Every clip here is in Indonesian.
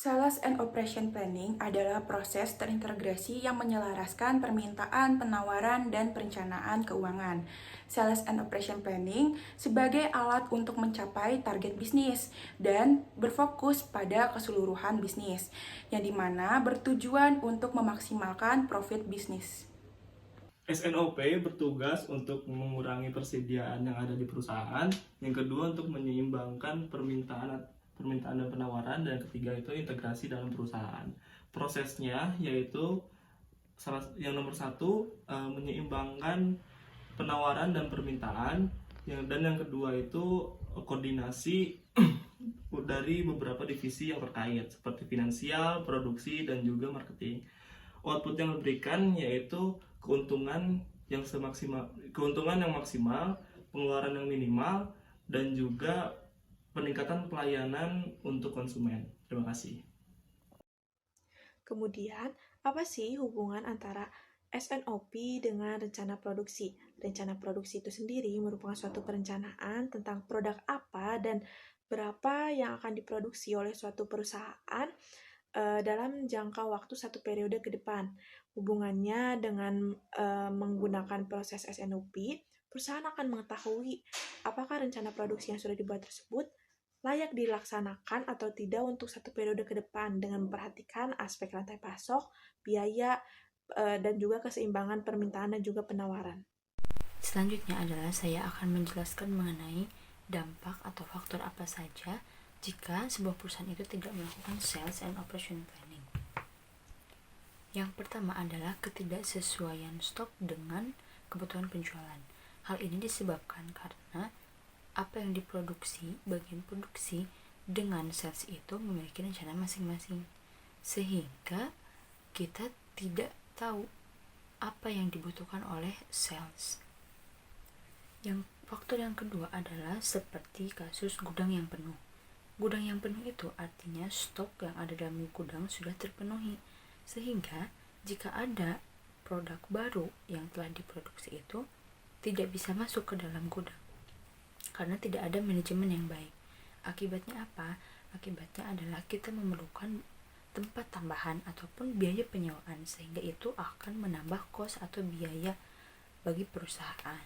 Sales and Operation Planning adalah proses terintegrasi yang menyelaraskan permintaan, penawaran, dan perencanaan keuangan. Sales and Operation Planning sebagai alat untuk mencapai target bisnis dan berfokus pada keseluruhan bisnis, yang dimana bertujuan untuk memaksimalkan profit bisnis. SNOP bertugas untuk mengurangi persediaan yang ada di perusahaan. Yang kedua untuk menyeimbangkan permintaan dan penawaran, dan ketiga itu integrasi dalam perusahaan. Prosesnya yaitu yang nomor satu menyeimbangkan penawaran dan permintaan, dan yang kedua itu koordinasi dari beberapa divisi yang terkait seperti finansial, produksi, dan juga marketing. Output yang diberikan yaitu keuntungan yang maksimal, pengeluaran yang minimal, dan juga peningkatan pelayanan untuk konsumen. Terima kasih. Kemudian, apa sih hubungan antara SNOP dengan rencana produksi? Rencana produksi itu sendiri merupakan suatu perencanaan tentang produk apa dan berapa yang akan diproduksi oleh suatu perusahaan dalam jangka waktu satu periode ke depan. Hubungannya dengan menggunakan proses SNOP, perusahaan akan mengetahui apakah rencana produksi yang sudah dibuat tersebut layak dilaksanakan atau tidak untuk satu periode ke depan dengan memperhatikan aspek rantai pasok, biaya, dan juga keseimbangan permintaan dan juga penawaran. Selanjutnya adalah saya akan menjelaskan mengenai dampak atau faktor apa saja jika sebuah perusahaan itu tidak melakukan sales and operation planning. Yang pertama adalah ketidaksesuaian stok dengan kebutuhan penjualan. Hal ini disebabkan karena apa yang diproduksi, bagian produksi dengan sales itu memiliki rencana masing-masing, sehingga kita tidak tahu apa yang dibutuhkan oleh sales. Faktor yang kedua adalah seperti kasus gudang yang penuh. Gudang yang penuh itu artinya stok yang ada dalam gudang sudah terpenuhi, sehingga jika ada produk baru yang telah diproduksi itu tidak bisa masuk ke dalam gudang karena tidak ada manajemen yang baik. Akibatnya apa? Akibatnya adalah kita memerlukan tempat tambahan ataupun biaya penyewaan, sehingga itu akan menambah kos atau biaya bagi perusahaan.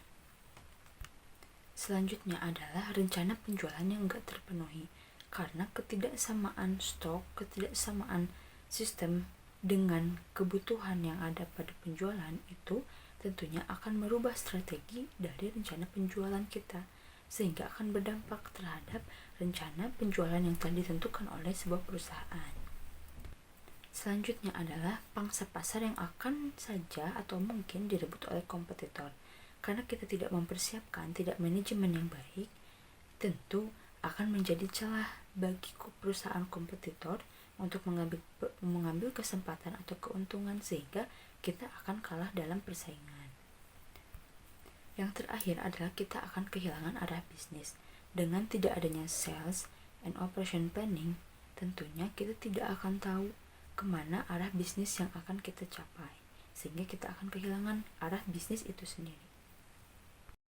Selanjutnya adalah rencana penjualan yang enggak terpenuhi karena ketidaksamaan stok, ketidaksamaan sistem dengan kebutuhan yang ada pada penjualan itu tentunya akan merubah strategi dari rencana penjualan kita, sehingga akan berdampak terhadap rencana penjualan yang telah ditentukan oleh sebuah perusahaan. Selanjutnya adalah pangsa pasar yang akan saja atau mungkin direbut oleh kompetitor. Karena kita tidak mempersiapkan, tidak manajemen yang baik, tentu akan menjadi celah bagi perusahaan kompetitor untuk mengambil kesempatan atau keuntungan, sehingga kita akan kalah dalam persaingan. Yang terakhir adalah kita akan kehilangan arah bisnis. Dengan tidak adanya sales and operation planning, tentunya kita tidak akan tahu kemana arah bisnis yang akan kita capai, sehingga kita akan kehilangan arah bisnis itu sendiri.